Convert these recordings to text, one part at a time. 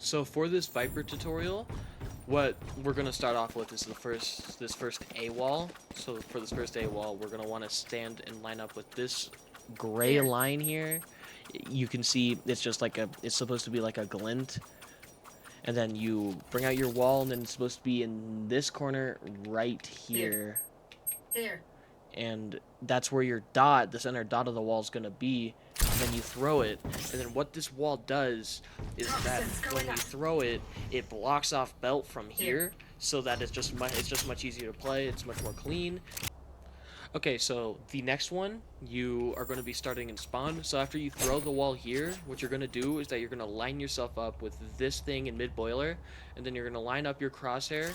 So for this Viper tutorial, what we're gonna start off with is this first A wall. So for this first A wall, we're gonna want to stand and line up with this gray line here. You can see it's just like it's supposed to be like a glint, and then you bring out your wall, and then it's supposed to be in this corner right here. Here. And that's where your dot, the center dot of the wall, is gonna be. And then you throw it, and then what this wall does is that when you throw it, it blocks off belt from here, so that it's just much easier to play. It's much more clean. Okay, so the next one, you are going to be starting in spawn. So after you throw the wall here, what you're going to do is that you're going to line yourself up with this thing in mid-boiler, and then you're going to line up your crosshair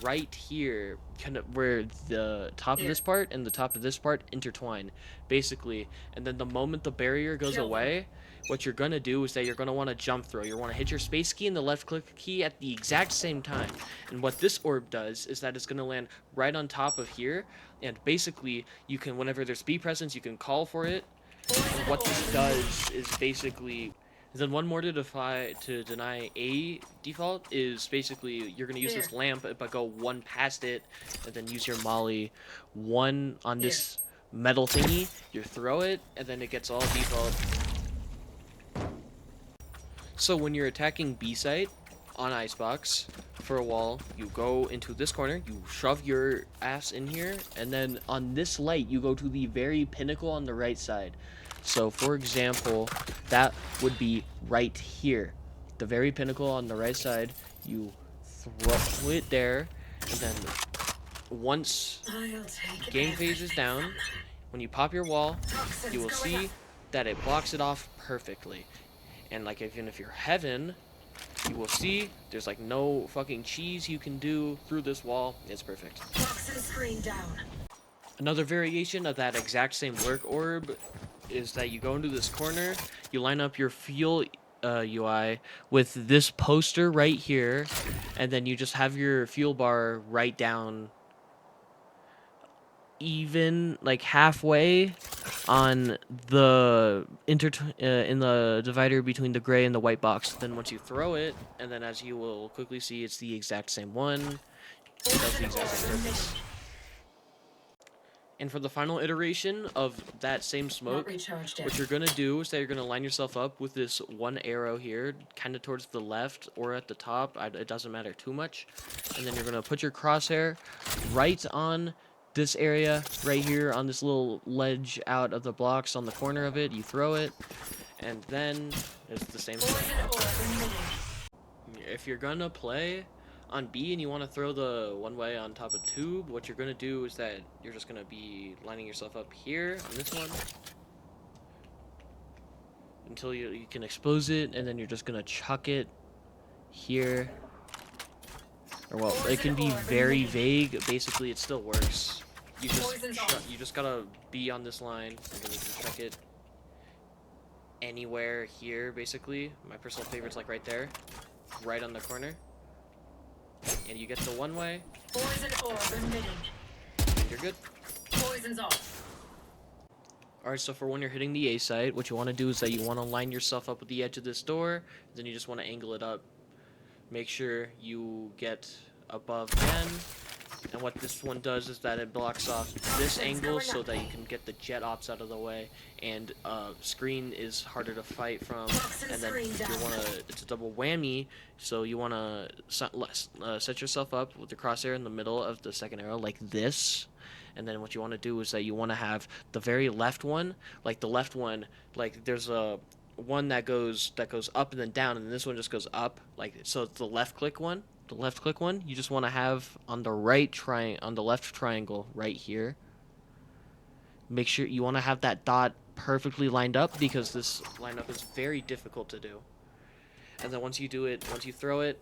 right here, kind of where the top of this part and the top of this part intertwine, basically. And then the moment the barrier goes away, what you're going to do is that you're going to want to jump throw. You want to hit your space key and the left click key at the exact same time. And what this orb does is that it's going to land right on top of here, and basically you can, whenever there's B presence, you can call for it. And what this does is basically, then one more to deny A default is basically you're going to use this lamp, but go one past it, and then use your molly one on this metal thingy. You throw it, and then it gets all default. So when you're attacking B site on Icebox for a wall, you go into this corner, you shove your ass in here, and then on this light, you go to the very pinnacle on the right side. So for example, that would be right here. The very pinnacle on the right side, you throw it there, and then once game phase is down, when you pop your wall, you will see that it blocks it off perfectly. And like even if you're Heaven, you will see there's like no fucking cheese you can do through this wall. It's perfect. Another variation of that exact same lurk orb is that you go into this corner, you line up your fuel UI with this poster right here, and then you just have your fuel bar right down even like halfway on the in the divider between the gray and the white box. Then once you throw it, and then as you will quickly see, it's the exact same one. Does the exact same purpose. And for the final iteration of that same smoke, what you're going to do is that you're going to line yourself up with this one arrow here, kind of towards the left or at the top. It doesn't matter too much. And then you're going to put your crosshair right on this area right here on this little ledge out of the blocks on the corner of it. You throw it, and then it's the same thing. If you're gonna play on B and you want to throw the one way on top of tube, what you're gonna do is that you're just gonna be lining yourself up here on this one until you can expose it, and then you're just gonna chuck it here. Or well, it can be very vague. Basically, it still works. You just gotta be on this line, and then you can chuck it anywhere here. Basically, my personal favorite's like right there, right on the corner, and you get the one way. And you're good. Poison's off. Alright, so for when you're hitting the A site, what you want to do is that you want to line yourself up with the edge of this door, then you just want to angle it up. Make sure you get above 10, and what this one does is that it blocks off this angle so that you can get the jet ops out of the way, and screen is harder to fight from, and then it's a double whammy, so you want to set yourself up with the crosshair in the middle of the second arrow like this. And then what you want to do is that you want to have the very left one, like the left one, like there's a one that goes up and then down, and this one just goes up, like so it's the left click one. The left click one you just want to have on the left triangle right here. Make sure you want to have that dot perfectly lined up, because this lineup is very difficult to do. And then once you throw it,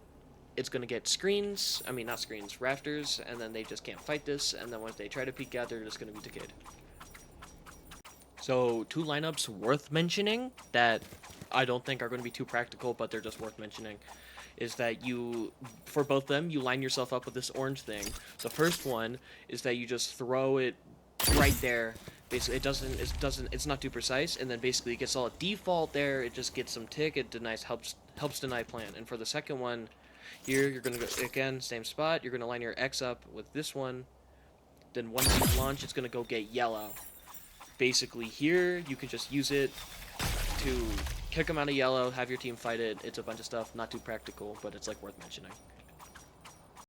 it's going to get screens, I mean not screens, rafters, and then they just can't fight this, and then once they try to peek out, they're just going to be decayed. So 2 lineups worth mentioning that I don't think are going to be too practical, but they're just worth mentioning, is that for both of them, you line yourself up with this orange thing. The first one is that you just throw it right there. Basically, it's not too precise, and then basically it gets all default there. It just gets some tick. It denies helps deny plant. And for the second one, here you're gonna go again, same spot. You're gonna line your X up with this one. Then once you launch, it's gonna go get yellow. Basically, here you can just use it to kick them out of yellow, have your team fight it. It's a bunch of stuff, not too practical, but it's like worth mentioning.